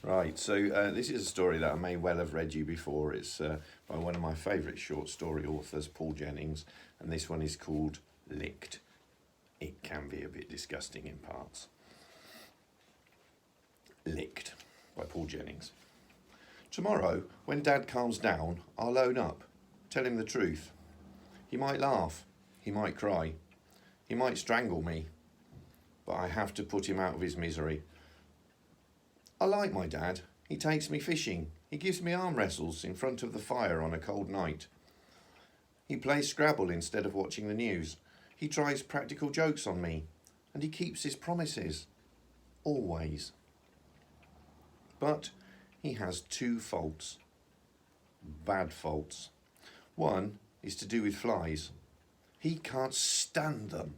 Right, so this is a story that I may well have read you before. It's by one of my favourite short story authors, Paul Jennings, and this one is called Licked. It can be a bit disgusting in parts. Licked by Paul Jennings. Tomorrow, when Dad calms down, I'll own up, tell him the truth. He might laugh, he might cry, he might strangle me, but I have to put him out of his misery. I like my dad. He takes me fishing. He gives me arm wrestles in front of the fire on a cold night. He plays Scrabble instead of watching the news. He tries practical jokes on me. And he keeps his promises. Always. But he has two faults. Bad faults. One is to do with flies. He can't stand them.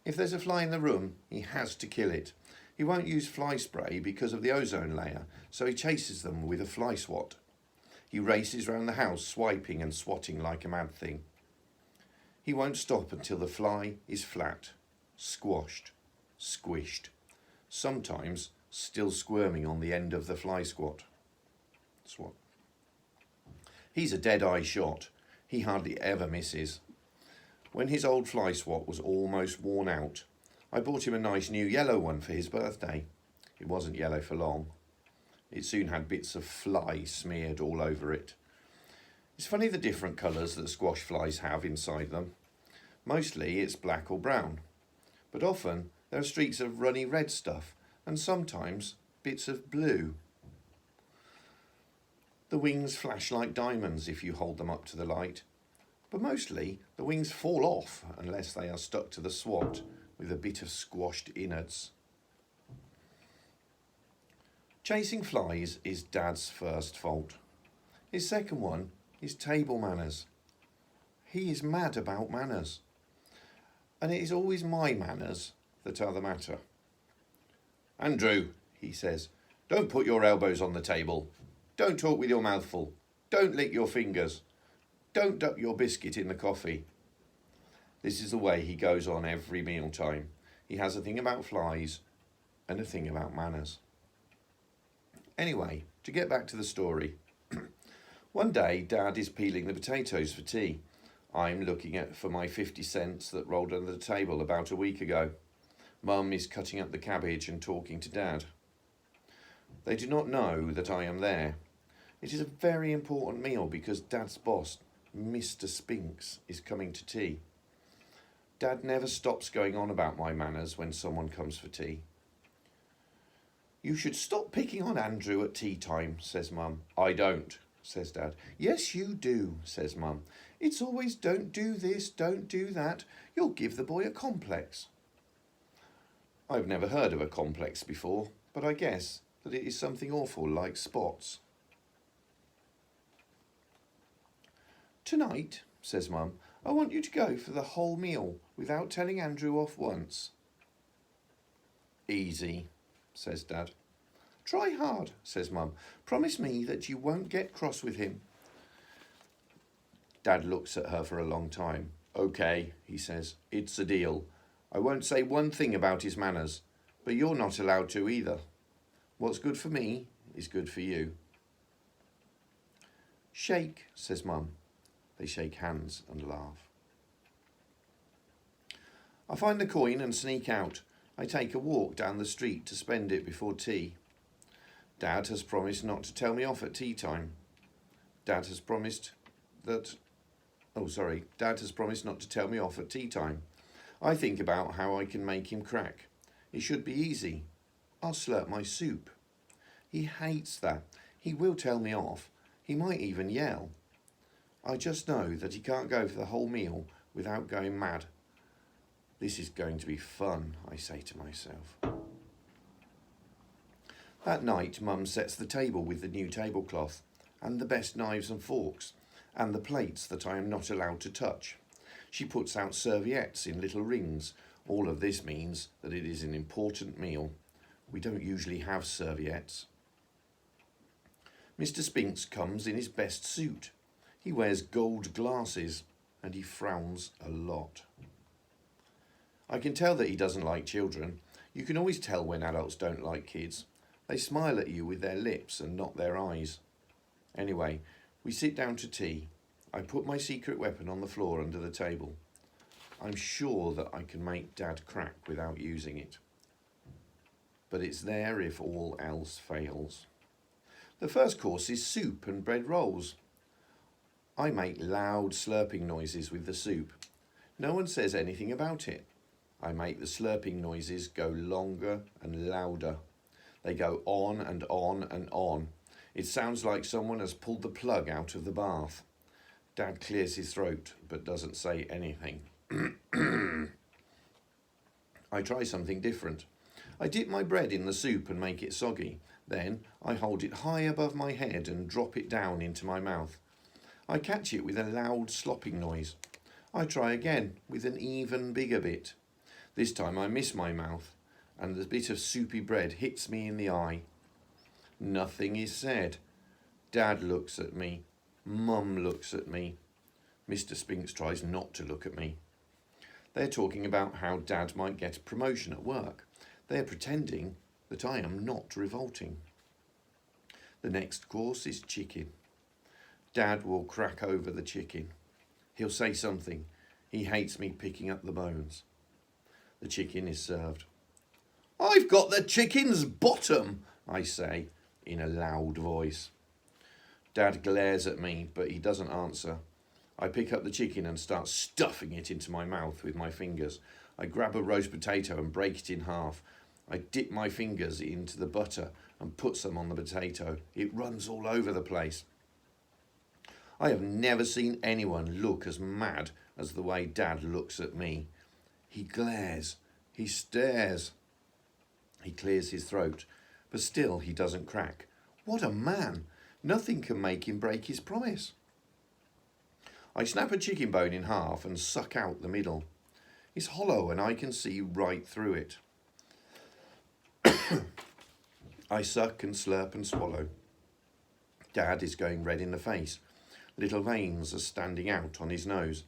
If there's a fly in the room, he has to kill it. He won't use fly spray because of the ozone layer, so he chases them with a fly swat. He races round the house swiping and swatting like a mad thing. He won't stop until the fly is flat, squashed, squished, sometimes still squirming on the end of the fly swat. He's a dead-eye shot. He hardly ever misses. When his old fly swat was almost worn out, I bought him a nice new yellow one for his birthday. It wasn't yellow for long. It soon had bits of fly smeared all over it. It's funny the different colours that squash flies have inside them. Mostly it's black or brown, but often there are streaks of runny red stuff and sometimes bits of blue. The wings flash like diamonds if you hold them up to the light, but mostly the wings fall off unless they are stuck to the swat with a bit of squashed innards. Chasing flies is Dad's first fault. His second one is table manners. He is mad about manners. And it is always my manners that are the matter. Andrew, he says, don't put your elbows on the table. Don't talk with your mouth full. Don't lick your fingers. Don't duck your biscuit in the coffee. This is the way he goes on every mealtime. He has a thing about flies and a thing about manners. Anyway, to get back to the story. One day, Dad is peeling the potatoes for tea. I'm looking for my 50 cents that rolled under the table about a week ago. Mum is cutting up the cabbage and talking to Dad. They do not know that I am there. It is a very important meal because Dad's boss, Mr. Spinks, is coming to tea. Dad never stops going on about my manners when someone comes for tea. You should stop picking on Andrew at tea time, says Mum. I don't, says Dad. Yes, you do, says Mum. It's always don't do this, don't do that. You'll give the boy a complex. I've never heard of a complex before, but I guess that it is something awful like spots. Tonight, says Mum, I want you to go for the whole meal without telling Andrew off once. Easy, says Dad. Try hard, says Mum. Promise me that you won't get cross with him. Dad looks at her for a long time. Okay, he says, it's a deal. I won't say one thing about his manners, but you're not allowed to either. What's good for me is good for you. Shake, says Mum. They shake hands and laugh. I find the coin and sneak out. I take a walk down the street to spend it before tea. Dad has promised not to tell me off at tea time. Dad has promised not to tell me off at tea time. I think about how I can make him crack. It should be easy. I'll slurp my soup. He hates that. He will tell me off. He might even yell. I just know that he can't go for the whole meal without going mad. This is going to be fun, I say to myself. That night, Mum sets the table with the new tablecloth, and the best knives and forks, and the plates that I am not allowed to touch. She puts out serviettes in little rings. All of this means that it is an important meal. We don't usually have serviettes. Mr. Spinks comes in his best suit. He wears gold glasses and he frowns a lot. I can tell that he doesn't like children. You can always tell when adults don't like kids. They smile at you with their lips and not their eyes. Anyway, we sit down to tea. I put my secret weapon on the floor under the table. I'm sure that I can make Dad crack without using it. But it's there if all else fails. The first course is soup and bread rolls. I make loud slurping noises with the soup. No one says anything about it. I make the slurping noises go longer and louder. They go on and on and on. It sounds like someone has pulled the plug out of the bath. Dad clears his throat but doesn't say anything. I try something different. I dip my bread in the soup and make it soggy. Then I hold it high above my head and drop it down into my mouth. I catch it with a loud slopping noise. I try again with an even bigger bit. This time I miss my mouth and the bit of soupy bread hits me in the eye. Nothing is said. Dad looks at me. Mum looks at me. Mr. Spinks tries not to look at me. They're talking about how Dad might get a promotion at work. They're pretending that I am not revolting. The next course is chicken. Dad will crack over the chicken. He'll say something. He hates me picking up the bones. The chicken is served. "I've got the chicken's bottom," I say in a loud voice. Dad glares at me, but he doesn't answer. I pick up the chicken and start stuffing it into my mouth with my fingers. I grab a roast potato and break it in half. I dip my fingers into the butter and put some on the potato. It runs all over the place. I have never seen anyone look as mad as the way Dad looks at me. He glares. He stares. He clears his throat, but still he doesn't crack. What a man! Nothing can make him break his promise. I snap a chicken bone in half and suck out the middle. It's hollow and I can see right through it. I suck and slurp and swallow. Dad is going red in the face. Little veins are standing out on his nose,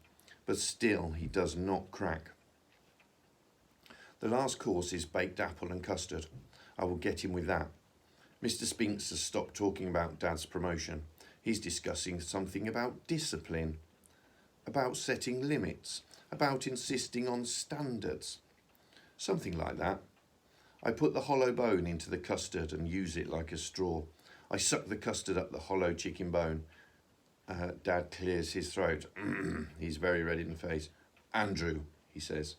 but still he does not crack. The last course is baked apple and custard. I will get him with that. Mr. Spinks has stopped talking about Dad's promotion. He's discussing something about discipline, about setting limits, about insisting on standards. Something like that. I put the hollow bone into the custard and use it like a straw. I suck the custard up the hollow chicken bone. Dad clears his throat. He's very red in the face. "Andrew," he says.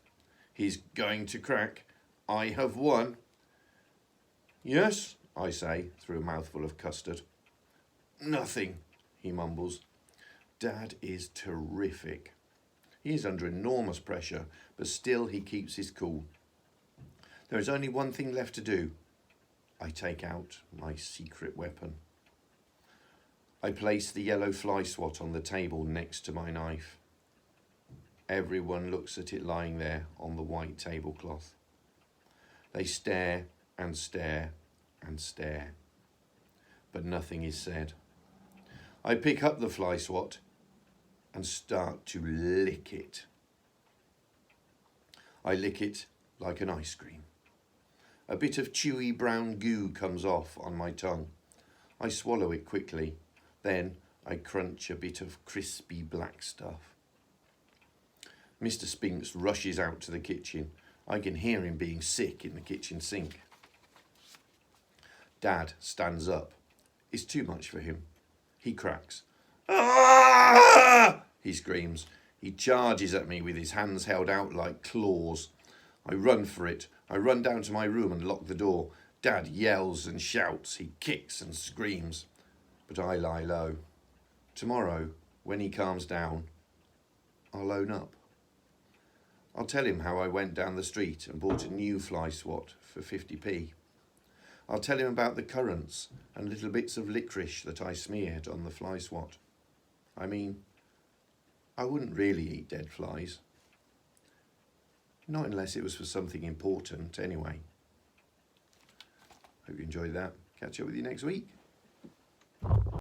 "He's going to crack. I have won." "Yes," I say through a mouthful of custard. "Nothing," he mumbles. Dad is terrific. He is under enormous pressure, but still he keeps his cool. There is only one thing left to do. I take out my secret weapon. I place the yellow fly swat on the table next to my knife. Everyone looks at it lying there on the white tablecloth. They stare and stare and stare, but nothing is said. I pick up the fly swat and start to lick it. I lick it like an ice cream. A bit of chewy brown goo comes off on my tongue. I swallow it quickly. Then I crunch a bit of crispy black stuff. Mr. Spinks rushes out to the kitchen. I can hear him being sick in the kitchen sink. Dad stands up. It's too much for him. He cracks. "Ah!" he screams. He charges at me with his hands held out like claws. I run for it. I run down to my room and lock the door. Dad yells and shouts. He kicks and screams. But I lie low. Tomorrow, when he calms down, I'll own up. I'll tell him how I went down the street and bought a new fly swat for 50p. I'll tell him about the currants and little bits of licorice that I smeared on the fly swat. I mean, I wouldn't really eat dead flies. Not unless it was for something important, anyway. Hope you enjoyed that. Catch up with you next week.